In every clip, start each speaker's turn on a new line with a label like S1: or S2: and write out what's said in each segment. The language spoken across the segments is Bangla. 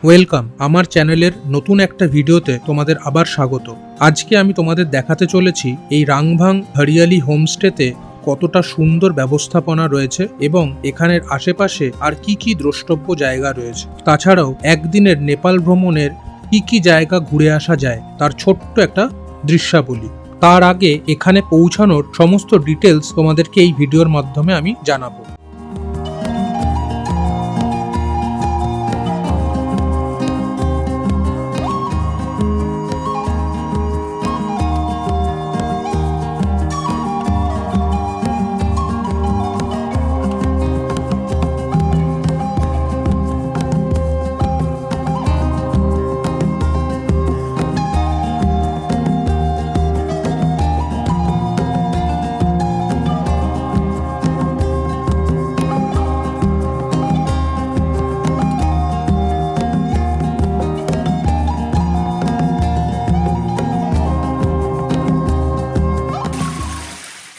S1: ওয়েলকাম আমার চ্যানেলের নতুন একটা ভিডিওতে তোমাদের আবার স্বাগত। আজকে আমি তোমাদের দেখাতে চলেছি এই রাংভাং হরিয়ালি হোমস্টেতে কতটা সুন্দর ব্যবস্থাপনা রয়েছে এবং এখানের আশেপাশে আর কি কি দ্রষ্টব্য জায়গা রয়েছে। তাছাড়াও একদিনের নেপাল ভ্রমণের কি কি জায়গা ঘুরে আসা যায় তার ছোট্ট একটা দৃশ্যাবলী। তার আগে এখানে পৌঁছানোর সমস্ত ডিটেলস তোমাদেরকে এই ভিডিওর মাধ্যমে আমি জানাবো।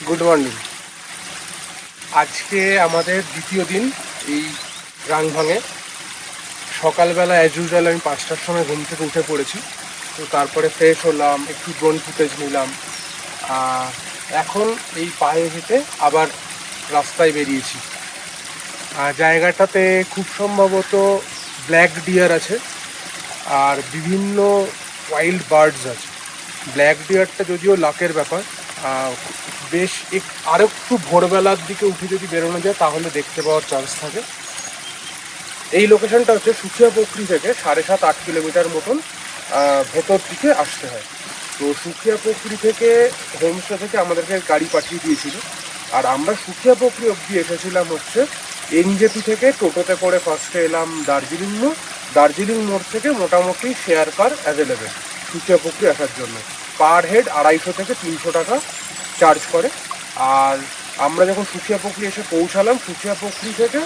S2: Good morning. আজকে আমাদের দ্বিতীয় দিন এই রাংভাংয়ে। সকালবেলা অ্যাজ ইউজুয়াল আমি 5টার সময় ঘুম থেকে উঠে পড়েছি। তো তারপরে ফ্রেশ হলাম, একটু ড্রোন ফুটেজ নিলাম। এখন এই পায়ে হেঁটে আবার রাস্তায় বেরিয়েছি। জায়গাটাতে খুব সম্ভবত ব্ল্যাক ডিয়ার আছে আর বিভিন্ন ওয়াইল্ড বার্ডস আছে। ব্ল্যাক ডিয়ারটা যদিও লাকের ব্যাপার, বেশ আরও একটু ভোরবেলার দিকে উঠে যদি বেরোনো যায় তাহলে দেখতে পাওয়ার চান্স থাকে। এই লোকেশনটা হচ্ছে সুখিয়া পোখরি থেকে 7.5-8 কিলোমিটার মতন ভেতর দিকে আসতে হয়। তো সুখিয়া পোখরি থেকে হোমস্টে থেকে আমাদেরকে গাড়ি পাঠিয়ে দিয়েছিল, আর আমরা সুখিয়া পোখরি অবধি এসেছিলাম হচ্ছে এনজেপি থেকে টোটোতে করে। ফার্স্টে এলাম দার্জিলিং মোড়। দার্জিলিং মোড় থেকে মোটামুটি শেয়ার কার অ্যাভেলেবেল সুখিয়া পোখরি আসার জন্য। পার হেড 250 থেকে 300 টাকা চার্জ করে। আর আমরা যখন সুখিয়া পোখরি এসে পৌঁছালাম, সুখিয়া পোখরি থেকে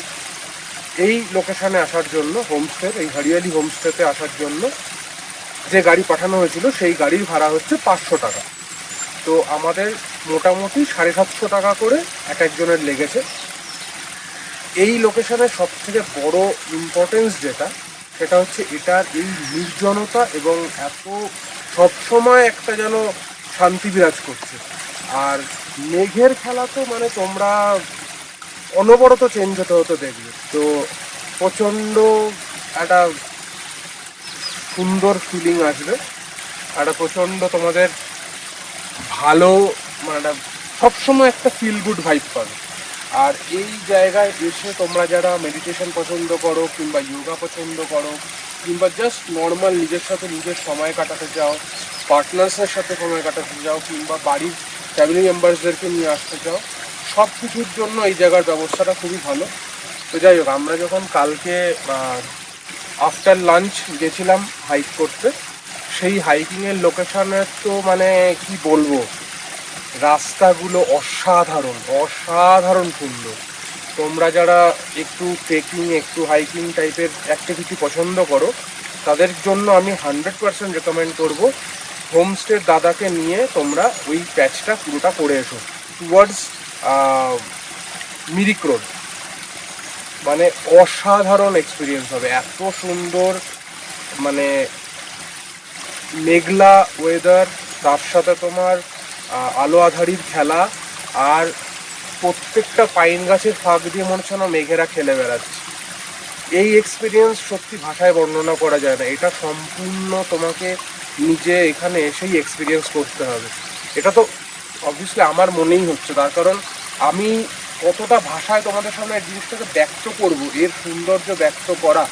S2: এই লোকেশানে আসার জন্য হোমস্টে, এই হরিয়ালি হোমস্টেতে আসার জন্য যে গাড়ি পাঠানো হয়েছিল সেই গাড়ির ভাড়া হচ্ছে 500 টাকা। তো আমাদের মোটামুটি 750 টাকা করে এক একজনের লেগেছে। এই লোকেশানের সবথেকে বড় ইম্পর্টেন্স যেটা, সেটা হচ্ছে এটার এই নির্জনতা এবং এত সবসময় একটা যেন শান্তি বিরাজ করছে। আর মেঘের খেলা তো মানে তোমরা অনবরত চেঞ্জ হতে হতে দেখবে। তো প্রচণ্ড একটা সুন্দর ফিলিং আসবে, একটা প্রচণ্ড তোমাদের ভালো মানে একটা সবসময় একটা ফিল গুড ভাইব পাবে। আর এই জায়গায় এসে তোমরা যারা মেডিটেশন পছন্দ করো কিংবা যোগা পছন্দ করো কিংবা জাস্ট নর্মাল নিজের সাথে নিজের সময় কাটাতে চাও, পার্টনার্সের সাথে সময় কাটাতে চাও কিংবা বাড়ির ফ্যামিলি মেম্বার্সদেরকে নিয়ে আসতে চাও, সব কিছুর জন্য এই জায়গার ব্যবস্থাটা খুবই ভালো। তো যাই হোক, আমরা যখন কালকে আফটার লাঞ্চ গেছিলাম হাইক করতে, সেই হাইকিংয়ের লোকেশানের তো মানে কি বলবো, রাস্তাগুলো অসাধারণ অসাধারণ সুন্দর। তোমরা যারা একটু ট্রেকিং একটু হাইকিং টাইপের অ্যাক্টিভিটি পছন্দ করো তাদের জন্য আমি 100% রেকমেন্ড করবো হোমস্টের দাদাকে নিয়ে তোমরা ওই প্যাচটা পুরোটা করে এসো টুয়ার্ডস মিরিক রোড। মানে অসাধারণ এক্সপিরিয়েন্স হবে, এত সুন্দর মানে মেঘলা ওয়েদার, তার সাথে তোমার আলো আঁধারির খেলা, আর প্রত্যেকটা পাইন গাছের ফাঁক দিয়ে মনে হচ্ছে না মেঘেরা খেলে বেড়াচ্ছে। এই এক্সপিরিয়েন্স সত্যি ভাষায় বর্ণনা করা যায় না। এটা সম্পূর্ণ তোমাকে নিজে এখানে এসেই এক্সপিরিয়েন্স করতে হবে। এটা তো অবভিয়াসলি আমার মনেই হচ্ছে, তার কারণ আমি কতটা ভাষায় তোমাদের সামনে এই জিনিসটাকে ব্যক্ত করব, এর সৌন্দর্য ব্যক্ত করা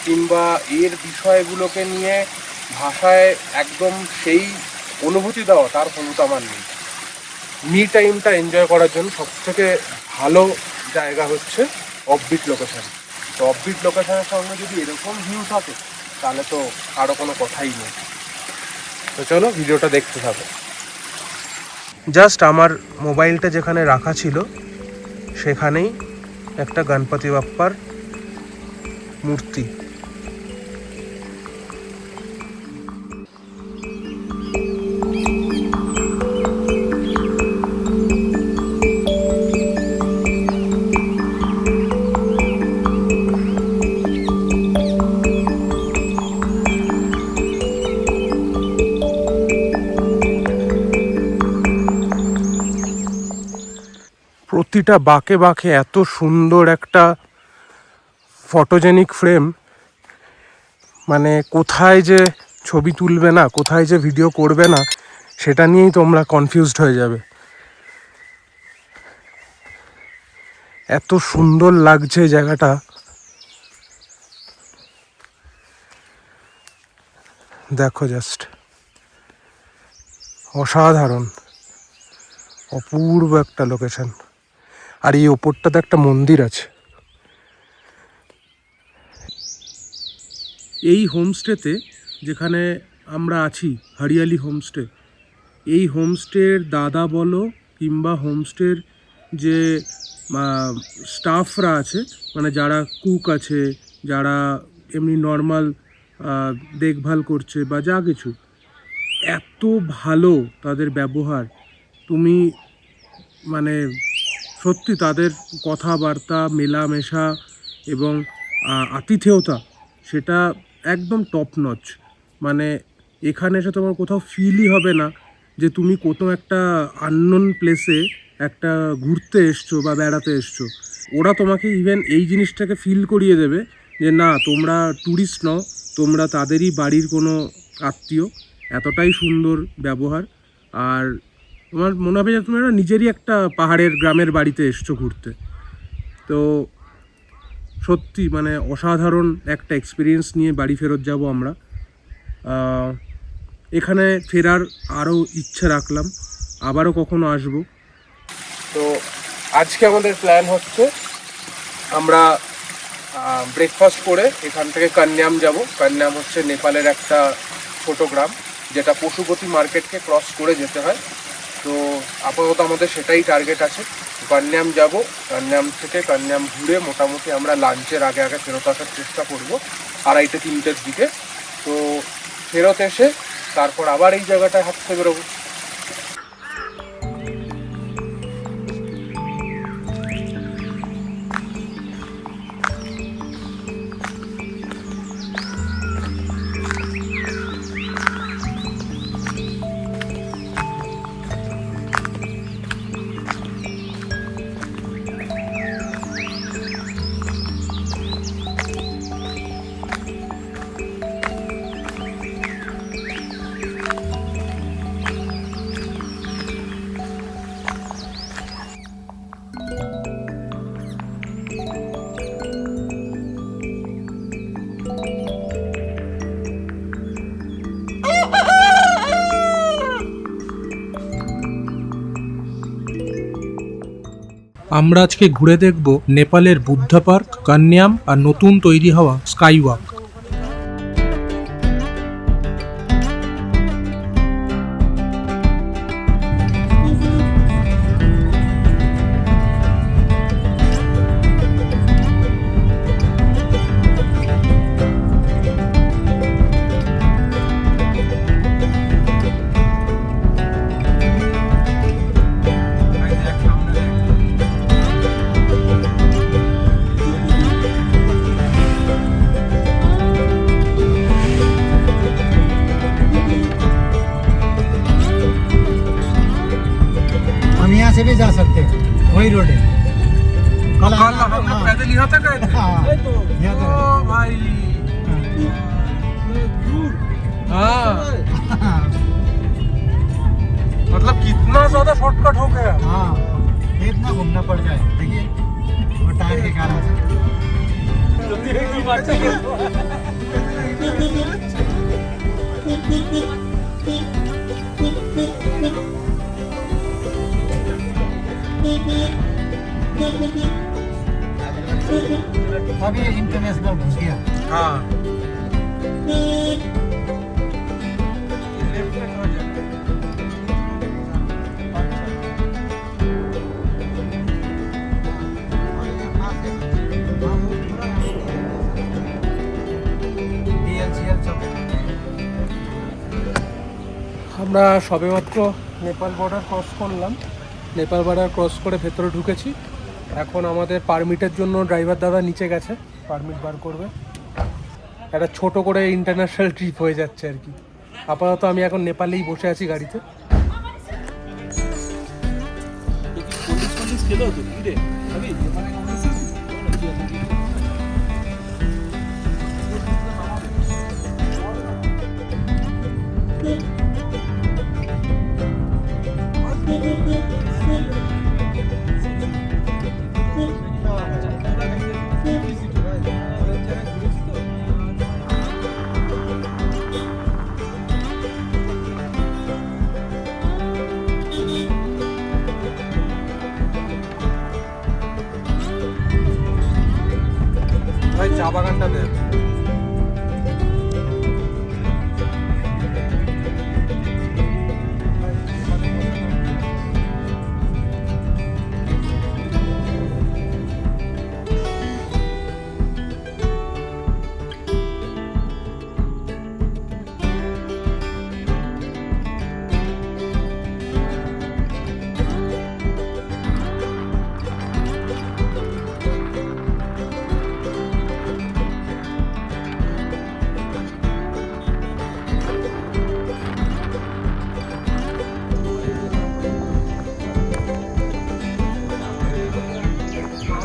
S2: কিংবা এর বিষয়গুলোকে নিয়ে ভাষায় একদম সেই অনুভূতি দেওয়া, তার ক্ষমতা আমার নেই। মি টাইমটা এনজয় করার জন্য সবথেকে ভালো জায়গা হচ্ছে অফবিট লোকেশান। তো অফবিট লোকেশানের সঙ্গে যদি এরকম ভিউ থাকে তাহলে তো আরও কোনো কথাই নেই। তো চলো ভিডিওটা দেখতে থাকো। জাস্ট আমার মোবাইলটা যেখানে রাখা ছিল সেখানেই একটা গণপতি বাপ্পার মূর্তি। প্রতিটা বাঁকে বাঁকে এত সুন্দর একটা ফটোজেনিক ফ্রেম, মানে কোথায় যে ছবি তুলবে না, কোথায় যে ভিডিও করবে না, সেটা নিয়েই তোমরা কনফিউজড হয়ে যাবে। এত সুন্দর লাগছে জায়গাটা, দেখো জাস্ট অসাধারণ, অপূর্ব একটা লোকেশন। আর এই ওপরটাতে একটা মন্দির আছে। এই হোমস্টেতে যেখানে আমরা আছি, হরিয়ালি হোমস্টে, এই হোমস্টের দাদা বলো কিংবা হোমস্টের যে স্টাফরা আছে, মানে যারা কুক আছে, যারা এমনি নর্মাল দেখভাল করছে বা যা কিছু, এত ভালো তাদের ব্যবহার, তুমি মানে সত্যি তাদের কথাবার্তা, মেলামেশা এবং আতিথেয়তা, সেটা একদম টপ নচ। মানে এখানে এসে তোমার কোথাও ফিলই হবে না যে তুমি কোথাও একটা আননোন প্লেসে একটা ঘুরতে এসছো বা বেড়াতে এসছো। ওরা তোমাকে ইভেন এই জিনিসটাকে ফিল করিয়ে দেবে যে না, তোমরা ট্যুরিস্ট নও, তোমরা তাদেরই বাড়ির কোনো আত্মীয়। এতটাই সুন্দর ব্যবহার। আর তোমার মনে হবে যে তুমি নিজেরই একটা পাহাড়ের গ্রামের বাড়িতে এসছো ঘুরতে। তো সত্যি মানে অসাধারণ একটা এক্সপিরিয়েন্স নিয়ে বাড়ি ফেরত যাব আমরা। এখানে ফেরার আরও ইচ্ছে রাখলাম, আবারও কখনো আসব। তো আজকে আমাদের প্ল্যান হচ্ছে আমরা ব্রেকফাস্ট করে এখান থেকে কান্যাম যাব। কান্যাম হচ্ছে নেপালের একটা ছোটো গ্রাম, যেটা পশুপতি মার্কেটকে ক্রস করে যেতে হয়। তো আপাতত আমাদের সেটাই টার্গেট আছে। কান্যাম যাব, কান্যাম থেকে কান্যাম ঘুরে মোটামুটি আমরা লাঞ্চের আগে আগে ফেরত আসার চেষ্টা করব 2:30-3টের দিকে। তো ফেরত এসে তারপর আবার এই জায়গাটায় হাঁটতে বেরোবো।
S1: আমরা আজকে ঘুরে দেখব নেপালের বুদ্ধা পার্ক, কান্যাম আর নতুন তৈরি হওয়া স্কাই ওয়াক।
S3: से भी जा सकते हैं, वही रोड है।
S2: कल हम लोग पैदल यहाँ तक गए थे।
S3: यहाँ तक।
S2: ओ भाई, हाँ मतलब कितना ज्यादा शॉर्टकट हो गया।
S3: हाँ, इतना घूमना पड़ जाए, देखिए और टायर के कारण से। अभी इंटरनेशनल घुस गया।
S2: हाँ আমরা সবেমাত্র নেপাল বর্ডার ক্রস করলাম। নেপাল বর্ডার ক্রস করে ভেতরে ঢুকেছি। এখন আমাদের পারমিটের জন্য ড্রাইভার দাদা নিচে গেছে, পারমিট বার করবে। একটা ছোট করে ইন্টারন্যাশনাল ট্রিপ হয়ে যাচ্ছে আর কি। আপাতত আমি এখন নেপালেই বসে আছি গাড়িতে। ভাই চা বাগানটা দেখ।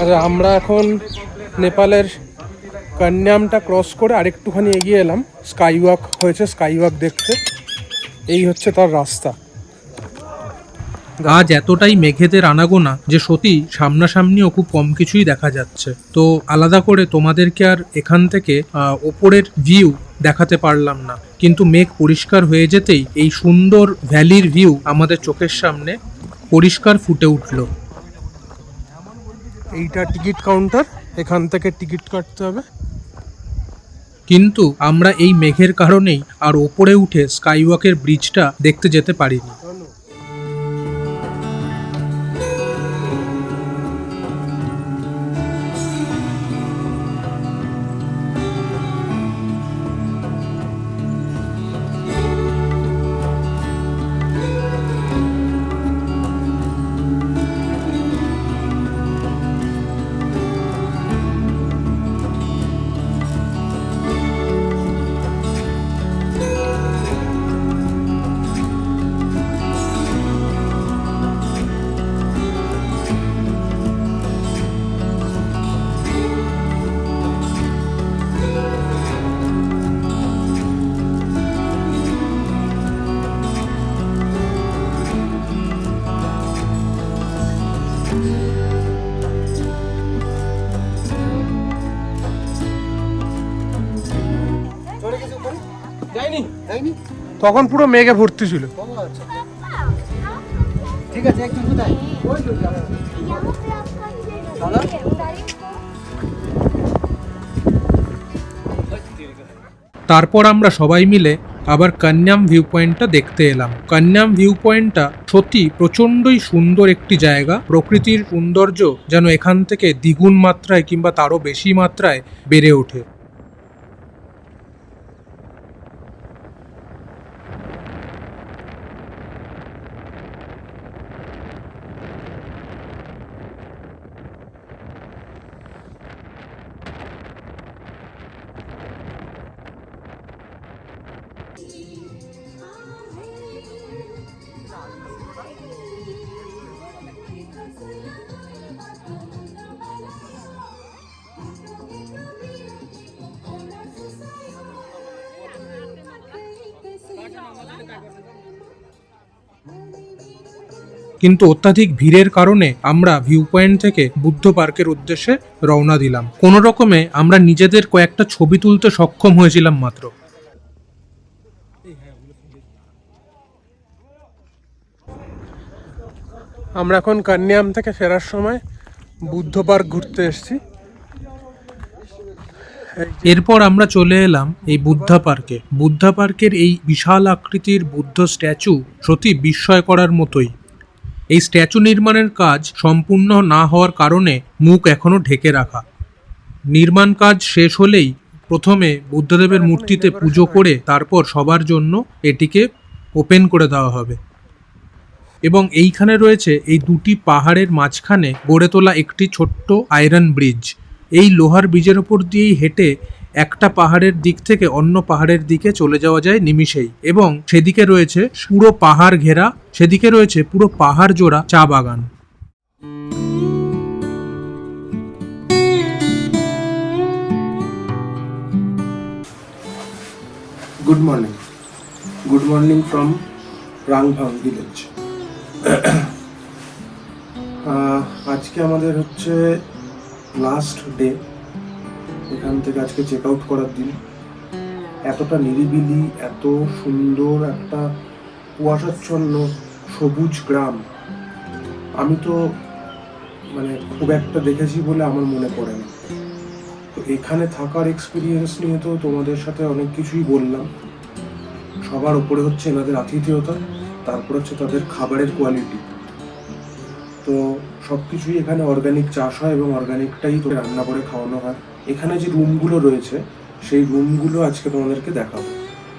S2: আচ্ছা, আমরা এখন নেপালের কান্যামটা ক্রস করে আরেকটুখানি এগিয়ে এলাম। স্কাই ওয়াক হয়েছে, স্কাই ওয়াক দেখতে। এই হচ্ছে তার রাস্তা।
S1: আজ এতটাই মেঘেদের আনাগোনা যে সত্যি সামনাসামনিও খুব কম কিছুই দেখা যাচ্ছে। তো আলাদা করে তোমাদেরকে আর এখান থেকে ওপরের ভিউ দেখাতে পারলাম না, কিন্তু মেঘ পরিষ্কার হয়ে যেতেই এই সুন্দর ভ্যালির ভিউ আমাদের চোখের সামনে পরিষ্কার ফুটে উঠলো।
S2: এইটা টিকিট কাউন্টার, এখান থেকে টিকিট কাটতে হবে।
S1: কিন্তু আমরা এই মেঘের কারণেই আর ওপরে উঠে স্কাই ওয়াকের ব্রিজটা দেখতে যেতে পারিনি।
S2: তখন পুরো মেঘে ভর্তি ছিল।
S3: ঠিক আছে, একটু কোথায়
S1: তারপর আমরা সবাই মিলে আবার কান্যাম ভিউ পয়েন্টটা দেখতে এলাম। কান্যাম ভিউ পয়েন্টটা সত্যি প্রচণ্ডই সুন্দর একটি জায়গা। প্রকৃতির সৌন্দর্য যেন এখান থেকে দ্বিগুণ মাত্রায় কিংবা তারও বেশি মাত্রায় বেড়ে ওঠে। কিন্তু অত্যাধিক ভিড়ের কারণে আমরা ভিউ পয়েন্ট থেকে বুদ্ধ পার্কের উদ্দেশ্যে রওনা দিলাম। কোনো রকমে আমরা নিজেদের কয়েকটা ছবি তুলতে সক্ষম হয়েছিলাম মাত্র।
S2: আমরা এখন কান্যাম থেকে ফেরার সময় বুদ্ধ পার্ক ঘুরতে এসেছি।
S1: এরপর আমরা চলে এলাম এই বুদ্ধা পার্কে। বুদ্ধা পার্কের এই বিশাল আকৃতির বুদ্ধ স্ট্যাচু সত্যি বিস্ময় করার মতোই। এই স্ট্যাচু নির্মাণের কাজ সম্পূর্ণ না হওয়ার কারণে মুখ এখনো ঢেকে রাখা। নির্মাণ কাজ শেষ হলেই প্রথমে বুদ্ধদেবের মূর্তিতে পুজো করে তারপর সবার জন্য এটিকে ওপেন করে দেওয়া হবে। এবং এইখানে রয়েছে এই দুটি পাহাড়ের মাঝখানে গড়ে তোলা একটি ছোট্ট আয়রন ব্রিজ। এই লোহার ব্রিজের ওপর দিয়েই হেঁটে একটা পাহাড়ের দিক থেকে অন্য পাহাড়ের দিকে চলে যাওয়া যায় নিমিষেই। এবং সেদিকে রয়েছে পুরো পাহাড় ঘেরা, সেদিকে রয়েছে পুরো পাহাড় জোড়া চা বাগান।
S2: গুড মর্নিং ফ্রম রাংভাং ভিলেজ। আজকে আমাদের হচ্ছে লাস্ট ডে, এখান থেকে আজকে চেক আউট করার দিন। এতটা নিরিবিলি, এত সুন্দর একটা কুয়াশাচ্ছন্ন সবুজ গ্রাম আমি তো মানে খুব একটা দেখেছি বলে আমার মনে পড়ে না। তো এখানে থাকার এক্সপিরিয়েন্স নিয়ে তো তোমাদের সাথে অনেক কিছুই বললাম। সবার উপরে হচ্ছে এনাদের আতিথেয়তা, তারপর হচ্ছে তাদের খাবারের কোয়ালিটি। তো সব কিছুই এখানে অর্গানিক চাষ হয় এবং অর্গানিকটাই তো রান্না করে খাওয়ানো হয়। এখানে যে রুমগুলো রয়েছে সেই রুমগুলো আজকে তোমাদেরকে দেখাবো।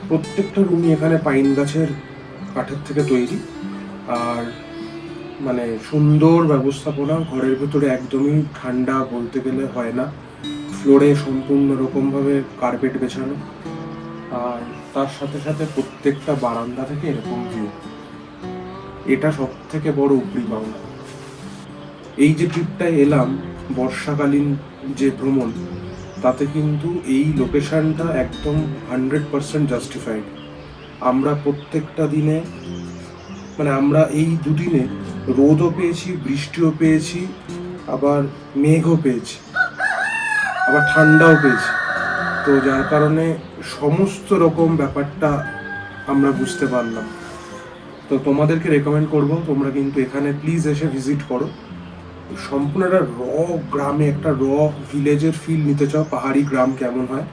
S2: প্রত্যেকটা রুমই এখানে পাইন গাছের কাঠের থেকে তৈরি, আর মানে সুন্দর ব্যবস্থাপনা। ঘরের ভেতরে একদমই ঠান্ডা বলতে গেলে হয় না। ফ্লোরে সম্পূর্ণ রকমভাবে কার্পেট বেছানো, আর তার সাথে সাথে প্রত্যেকটা বারান্দা থেকে এরকম ভিউ। এটা সব থেকে বড় উপরি পাওনা। এই যে ট্রিপটায় এলাম, বর্ষাকালীন যে ভ্রমণ, তাতে কিন্তু এই লোকেশনটা একদম 100% জাস্টিফাইড। আমরা প্রত্যেকটা দিনে মানে আমরা এই দুদিনে রোদও পেয়েছি, বৃষ্টিও পেয়েছি, আবার মেঘও পেয়েছি, আবার ঠান্ডাও পেয়েছি। তো যার কারণে সমস্ত রকম ব্যাপারটা আমরা বুঝতে পারলাম। তো তোমাদেরকে রেকমেন্ড করব তোমরা কিন্তু এখানে প্লিজ এসে ভিজিট করো। সম্পূর্ণ একটা গ্রামে, একটা ভিলেজের ফিল নিতে চাও, পাহাড়ি গ্রাম কেমন হয়,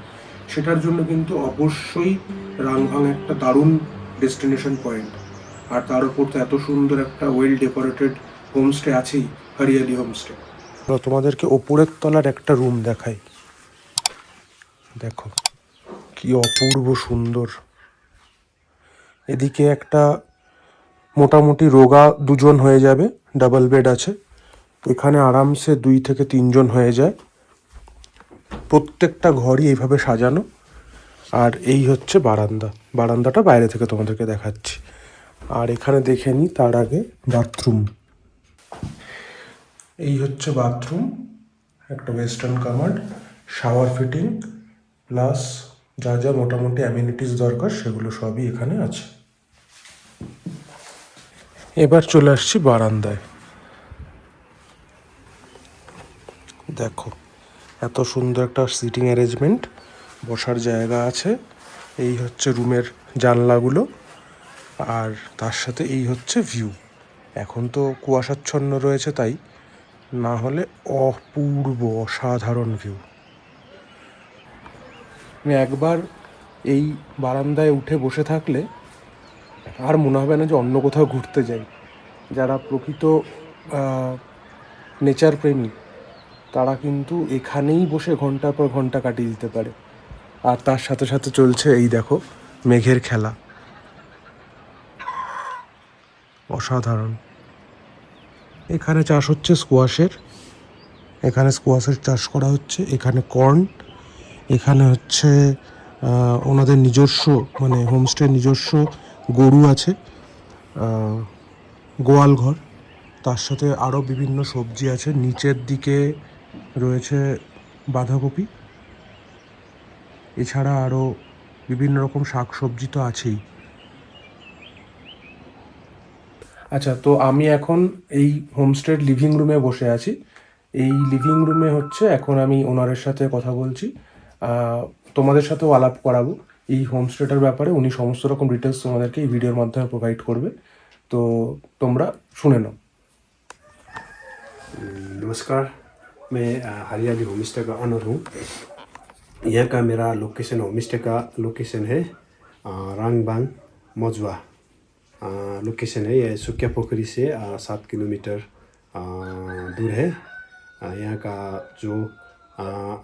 S2: সেটার জন্য কিন্তু অবশ্যই রাংভাং একটা দারুণ ডেস্টিনেশন পয়েন্ট। আর তার উপর তো এত সুন্দর একটা ওয়েল ডেকোরেটেড হোমস্টে আছেই, হরিয়ালি হোমস্টে। তোমাদেরকে ওপরের তলার একটা রুম দেখাই, দেখো কি অপূর্ব সুন্দর। এদিকে একটা মোটামুটি রোগা দুজন হয়ে যাবে, ডাবল বেড আছে। এখানে আরামসে 2 থেকে 3 জন হয়ে যায়। প্রত্যেকটা ঘরই এইভাবে সাজানো। আর এই হচ্ছে বারান্দাটা বাইরে থেকে তোমাদেরকে দেখাচ্ছি। আর এখানে দেখে নিই তার আগে বাথরুম। এই হচ্ছে বাথরুম, একটা ওয়েস্টার্ন কামার্ড, শাওয়ার ফিটিং, প্লাস যা যা মোটামুটি অ্যামিনিটিস দরকার সেগুলো সবই এখানে আছে। এবার চলে আসছি বারান্দায়। দেখো এত সুন্দর একটা সিটিং অ্যারেঞ্জমেন্ট, বসার জায়গা আছে। এই হচ্ছে রুমের জানলাগুলো, আর তার সাথে এই হচ্ছে ভিউ। এখন তো কুয়াশাচ্ছন্ন রয়েছে, তাই না হলে অপূর্ব অসাধারণ ভিউ। আমি একবার এই বারান্দায় উঠে বসে থাকলে আর মনে হবে না যে অন্য কোথাও ঘুরতে যাই। যারা প্রকৃত নেচার প্রেমী তারা কিন্তু এখানেই বসে ঘন্টার পর ঘন্টা কাটিয়ে দিতে পারে। আর তার সাথে সাথে চলছে এই দেখো মেঘের খেলা, অসাধারণ। এখানে চাষ হচ্ছে স্কোয়াশের, এখানে স্কোয়াশের চাষ করা হচ্ছে। এখানে কর্ন, এখানে হচ্ছে ওনাদের নিজস্ব মানে হোমস্টের নিজস্ব গরু আছে, গোয়াল ঘর। তার সাথে আরও বিভিন্ন সবজি আছে। নিচের দিকে রয়েছে বাঁধাকপি, এছাড়া আরও বিভিন্ন রকম শাক সবজি তো আছেই। আচ্ছা, তো আমি এখন এই হোমস্টের লিভিং রুমে বসে আছি। এই লিভিং রুমে হচ্ছে এখন আমি ওনারের সাথে কথা বলছি, তোমাদের সাথেও আলাপ করাবো এই হোমস্টেটার ব্যাপারে। উনি সমস্ত রকম ডিটেলস তোমাদেরকে এই ভিডিওর মাধ্যমে প্রোভাইড করবে, তো তোমরা শুনে নাও।
S4: नमस्कार, मैं हरियाली होम स्टे का ऑनर हूँ। यहाँ का मेरा लोकेशन होम स्टे का लोकेशन है रांगबांग मोजवा लोकेशन है। यह सुकिया पोखरी से 7 किलोमीटर दूर है। यहाँ का जो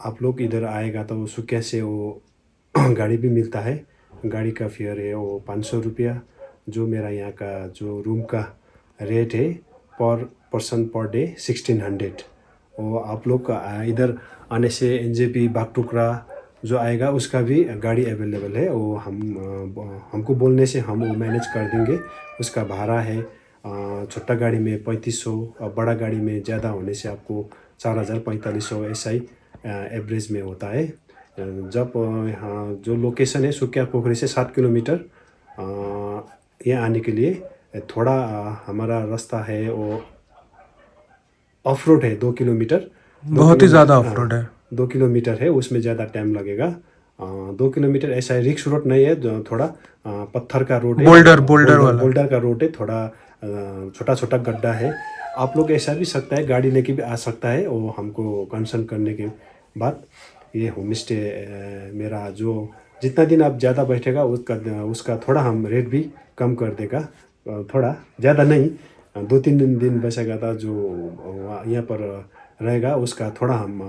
S4: आप लोग इधर आएगा तो सुकिया से वो गाड़ी भी मिलता है। गाड़ी का फेयर है वो 500 रुपया। जो मेरा यहाँ का जो रूम का रेट है पर पर्सन पर डे 1600। और आप लोग इधर आने से एनजेपी बागटुकरा जो आएगा उसका भी गाड़ी अवेलेबल है। वो हमको बोलने से हम वो मैनेज कर देंगे। उसका भाड़ा है छोटा गाड़ी में 3500 और बड़ा गाड़ी में ज़्यादा होने से आपको 4000 4500 ऐसा ही एवरेज में होता है। जब यहाँ जो लोकेशन है सुकिया पोखरी से 7 किलोमीटर यहाँ आने के लिए थोड़ा हमारा रास्ता है वो ऑफ रोड है 2 किलोमीटर।
S1: बहुत ही ज़्यादा ऑफ रोड है।
S4: 2 किलोमीटर है, उसमें ज़्यादा टाइम लगेगा। 2 किलोमीटर ऐसा है, रिक्स रोड नहीं है, जो थोड़ा पत्थर का रोड है, बोल्डर वाला बोल्डर का रोड है, थोड़ा छोटा छोटा गड्ढा है। आप लोग ऐसा भी सकता है, गाड़ी लेके भी आ सकता है। और हमको कंसल्ट करने के बाद ये होम स्टे मेरा जो जितना दिन आप ज़्यादा बैठेगा उसका थोड़ा हम रेट भी कम कर देगा, थोड़ा ज़्यादा नहीं। 2-3 दिन बचेगा था जो यहाँ पर रहेगा उसका थोड़ा हम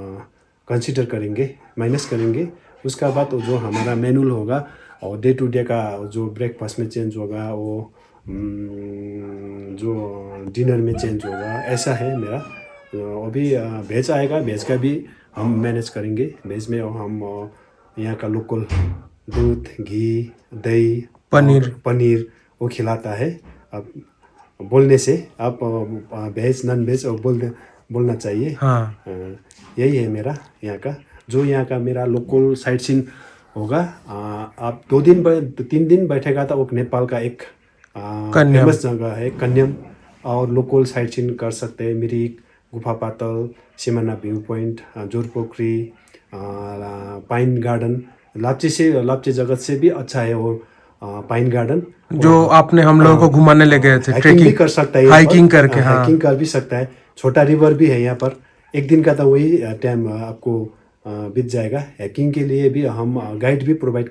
S4: कंसिडर करेंगे, माइनस करेंगे। उसका बाद जो हमारा मेन्यूल होगा और डे टू डे का जो ब्रेकफास्ट में चेंज होगा, वो जो डिनर में चेंज होगा, ऐसा है मेरा। अभी वेज आएगा, वेज का भी हम मैनेज करेंगे। वेज में हम यहाँ का लोकल दूध, घी, दही, पनीर वो खिलाता है। अब बोलने से आप वेज नॉन वेज बोलना चाहिए।
S1: हाँ।
S4: यही है मेरा यहाँ का, जो यहाँ का मेरा लोकल साइट सीन होगा। आप 3 दिन बैठेगा तो वो नेपाल का एक फेमस जगह है कन्यम, और लोकल साइट सीन कर सकते हैं। मिरिक, गुफा पातल, सिमाना view point, Jorpokhari, pine garden. Lapche जगत से भी अच्छा है वो पाइन गार्डन,
S1: जो आपने हम लोगों को घुमाने ले गए थे।
S4: हाइकिंग भी कर सकता है,
S1: हाइकिंग करके। हाँ,
S4: हाइकिंग कर भी सकता है। छोटा रिवर भी है यहाँ पर। एक दिन का तो वही टाइम आपको बीत जाएगा। हाइकिंग के लिए भी हम गाइड भी प्रोवाइड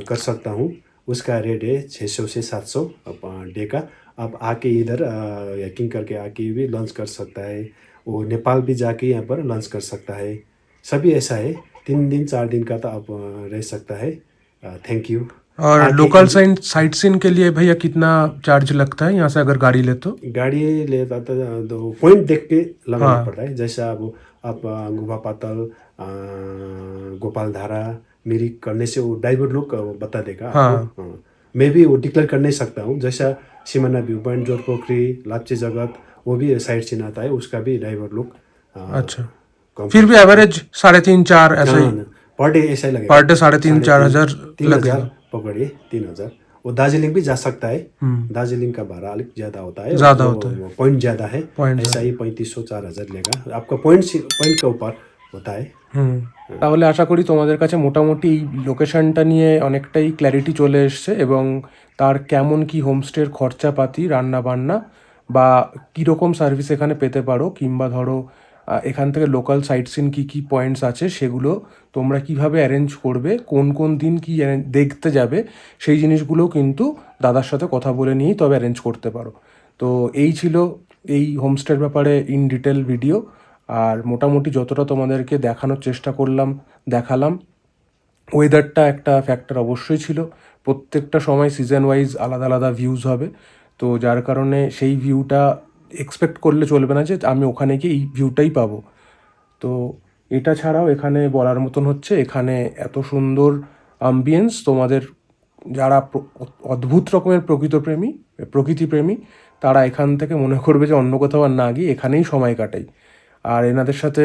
S4: कर सकता हूँ। उसका रेट है 600 से 700 डे का। आप आके इधर हाइकिंग करके आके भी लंच कर सकता है। वो नेपाल भी जाके यहाँ पर लंच कर सकता है। सभी ऐसा है। 3 दिन 4 दिन का तो आप रह सकता है। Thank you.
S1: और लोकल साइट सीन के लिए भैया कितना चार्ज लगता है यहाँ से अगर गाड़ी ले तो?
S4: गाड़ी लेता तो पॉइंट देख के लगाना पड़ता है। जैसा अब आप गुफा पातल, गोपाल धारा, मिरिक करने से वो ड्राइवर लोग बता देगा। हाँ। मैं भी वो डिक्लेयर कर नहीं सकता हूँ। जैसा सिमाना व्यू पॉइंट, जोरपोखरी, लाप्चे जगत, वो भी साइट सीन आता है, उसका भी ड्राइवर लोग।
S1: अच्छा, फिर भी एवरेज 3,500-4 ऐसा ही
S4: पर डे ऐसा ही लगेगा।
S1: पर डे 3,500-4 हज़ार
S4: 3,000 पकड़िए, 3,000। वो दार्जिलिंग भी जा सकता है। दार्जिलिंग का भाड़ा अलग ज्यादा होता है, पॉइंट ज्यादा है। ऐसा ही 3,500-4,000 लेगा। आपका पॉइंट के ऊपर होता है।
S2: তাহলে আশা করি তোমাদের কাছে মোটামুটি লোকেশনটা নিয়ে অনেকটাই ক্ল্যারিটি চলে এসছে, এবং তার কেমন কি হোমস্টের খরচাপাতি, রান্নাবান্না বা কীরকম সার্ভিস এখানে পেতে পারো, কিংবা ধরো এখান থেকে লোকাল সাইট সিন কী কী পয়েন্টস আছে সেগুলো তোমরা কিভাবে অ্যারেঞ্জ করবে, কোন কোন দিন কী দেখতে যাবে, সেই জিনিসগুলোও কিন্তু দাদার সাথে কথা বলে নিয়েই তবে অ্যারেঞ্জ করতে পারো। তো এই ছিল এই হোমস্টের ব্যাপারে ইন ডিটেল ভিডিও। আর মোটামুটি যতটা তোমাদেরকে দেখানোর চেষ্টা করলাম দেখালাম। ওয়েদারটা একটা ফ্যাক্টর অবশ্যই ছিল। প্রত্যেকটা সময় সিজন ওয়াইজ আলাদা আলাদা ভিউজ হবে, তো যার কারণে সেই ভিউটা এক্সপেক্ট করলে চলবে না যে আমি ওখানে গিয়ে এই ভিউটাই পাবো। তো এটা ছাড়াও এখানে বলার মতন হচ্ছে, এখানে এত সুন্দর আম্বিয়েন্স, তোমাদের যারা অদ্ভুত রকমের প্রকৃতিপ্রেমী তারা এখান থেকে মনে করবে যে অন্য কোথাও আর না গিয়ে এখানেই সময় কাটাই। আর এনাদের সাথে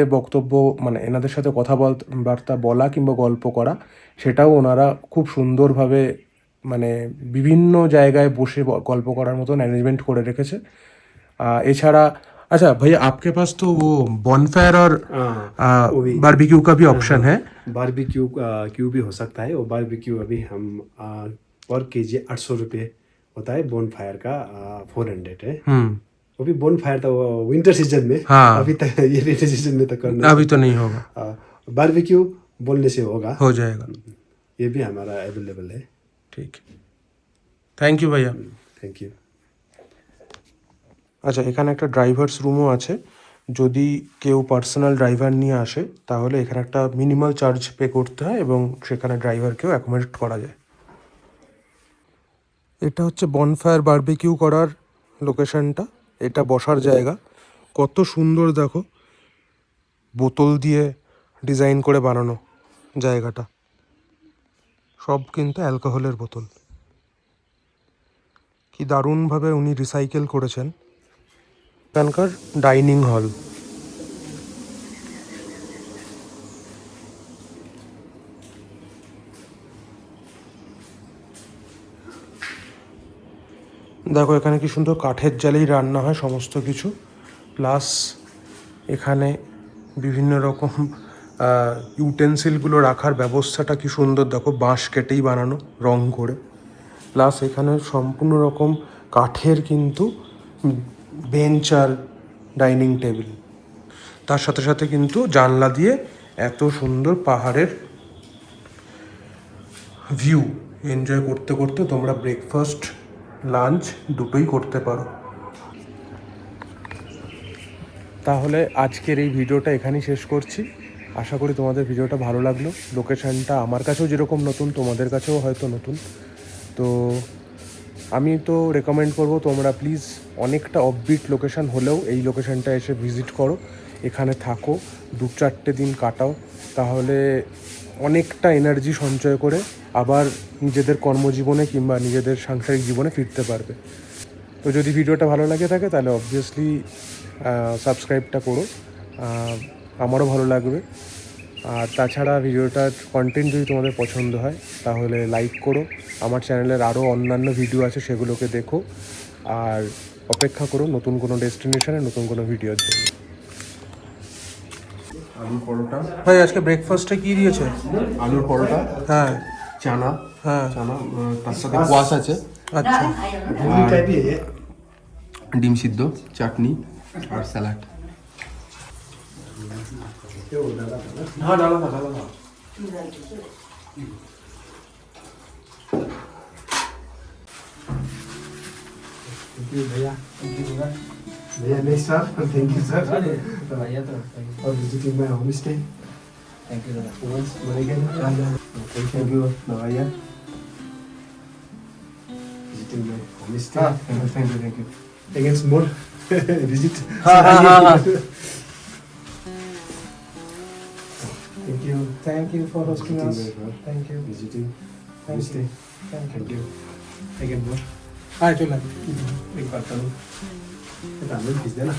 S2: এনাদের সাথে কথাবার্তা বলা কিংবা গল্প করা, সেটাও ওনারা খুব সুন্দরভাবে বিভিন্ন জায়গায় বসে গল্প করার মতন অ্যারেঞ্জমেন্ট করে রেখেছে। এছাড়া अच्छा भैया, आपके पास तो वो बॉनफायर और बारबेक्यू का भी ऑप्शन है।
S4: बारबेक्यू भी हो सकता है। और बारबेक्यू अभी हम पर केजी 800 रुपये होता है। बोनफायर का 400 है। वो भी बोनफायर तो विंटर सीजन में। हाँ। अभी तक ये रेनी सीजन में तो करना,
S1: अभी तो नहीं होगा।
S4: बारबेक्यू बोलने से होगा,
S1: हो जाएगा।
S4: ये भी हमारा अवेलेबल है।
S1: ठीक है, थैंक यू भैया।
S4: Thank you.
S1: আচ্ছা, এখানে একটা ড্রাইভার্স রুমও আছে। যদি কেউ পার্সোনাল ড্রাইভার নিয়ে আসে তাহলে এখানে একটা মিনিমাল চার্জ পে করতে হয় এবং সেখানে ড্রাইভারকেও অ্যাকোমোডেট করা যায়। এটা হচ্ছে বনফায়ার বারবিকিউ করার লোকেশনটা। এটা বসার জায়গা, কত সুন্দর দেখো, বোতল দিয়ে ডিজাইন করে বানানো জায়গাটা, সব কিন্তু অ্যালকোহলের বোতল। কি দারুণভাবে উনি রিসাইকেল করেছেন। এখানকার ডাইনিং হল, দেখো এখানে কি সুন্দর কাঠের জালেই রান্না হয় সমস্ত কিছু, প্লাস এখানে বিভিন্ন রকম ইউটেন্সিলগুলো রাখার ব্যবস্থাটা কি সুন্দর, দেখো বাঁশ কেটেই বানানো রং করে, প্লাস এখানে সম্পূর্ণ রকম কাঠের কিন্তু বেঞ্চ আর ডাইনিং টেবিল, তার সাথে সাথে কিন্তু জানলা দিয়ে এত সুন্দর পাহাড়ের ভিউ এনজয় করতে করতে তোমরা ব্রেকফাস্ট লাঞ্চ দুটোই করতে পারো। তাহলে আজকের এই ভিডিওটা এখানেই শেষ করছি। আশা করি তোমাদের ভিডিওটা ভালো লাগলো। লোকেশানটা আমার কাছেও যেরকম নতুন তোমাদের কাছেও হয়তো নতুন, তো আমি তো রেকমেন্ড করব তোমরা প্লিজ অনেকটা অফবিট লোকেশান হলেও এই লোকেশানটা এসে ভিজিট করো, এখানে থাকো, 2-4 দিন কাটাও, তাহলে অনেকটা এনার্জি সঞ্চয় করে আবার নিজেদের কর্মজীবনে কিংবা নিজেদের সাংসারিক জীবনে ফিরতে পারবে। তো যদি ভিডিওটা ভালো লাগে থাকে তাহলে অবভিয়াসলি সাবস্ক্রাইবটা করো, আমারও ভালো লাগবে। আর তাছাড়া ভিডিওটার কন্টেন্ট যদি তোমাদের পছন্দ হয় তাহলে লাইক করো, আমার চ্যানেলের আরও অন্যান্য ভিডিও আছে সেগুলোকে দেখো, আর অপেক্ষা করো নতুন কোনো ডেস্টিনেশনে নতুন কোনো ভিডিওর জন্য।
S4: আলুর পরোটা,
S1: ভাই আজকে ব্রেকফাস্টে কি দিয়েছে?
S4: আলুর পরোটা,
S1: হ্যাঁ
S4: চানা,
S1: হ্যাঁ
S4: চানা তার সাথে কোয়াশ আছে,
S1: আচ্ছা,
S3: भिंडी टाइप ही है ये।
S4: ডিম সিদ্ধ, চাটনি আর স্যালাড। হ্যাঁ ডালা থা।
S3: Thank you भैया, भैया नहीं सर, थैंक यू सर और visiting my home stay. Thank you once thank you भैया visiting my home stay।
S4: Thank you.
S3: again more visit। thank you for hosting us। thank you visiting home stay। thank you again more।
S1: হ্যাঁ চলে
S3: एक बात करूँ এটা আমি खींच देना।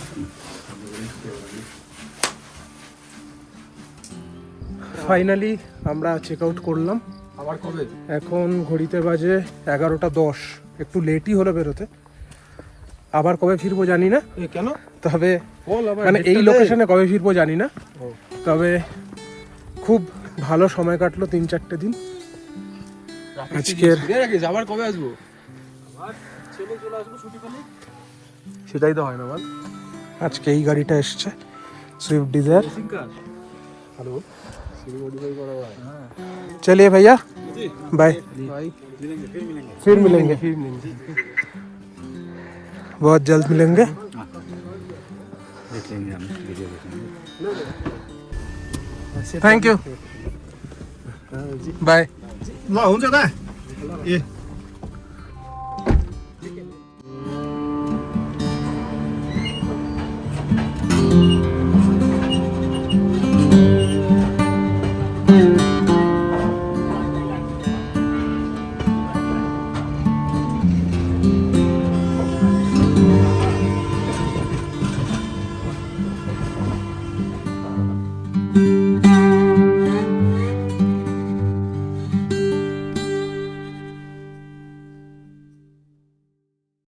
S1: ফাইনালি আমরা চেক আউট করলাম।
S2: আবার কবে?
S1: এখন ঘড়িতে বাজে 11:10, একটু লেটই হলো বেরোতে। আবার কবে ফিরবো জানি না,
S2: কেন?
S1: তবে
S2: বল আবার
S1: মানে এই
S2: ডেটটা দে।
S1: লোকেশনে কবে ফিরবো জানি না, তবে খুব ভালো সময় কাটলো 3-4 দিন। আজকের
S2: রাখিস আবার কবে আসবো?
S1: সেটাই তো হয় না বল। আজকে এই গাড়িটা এসছে সুইফট ডিজায়ার।
S2: হ্যালো,
S1: चलिए भैया बाय, फिर मिलेंगे बहुत जल्द मिलेंगे। Thank you, bye.
S3: ल हुन्छ त ए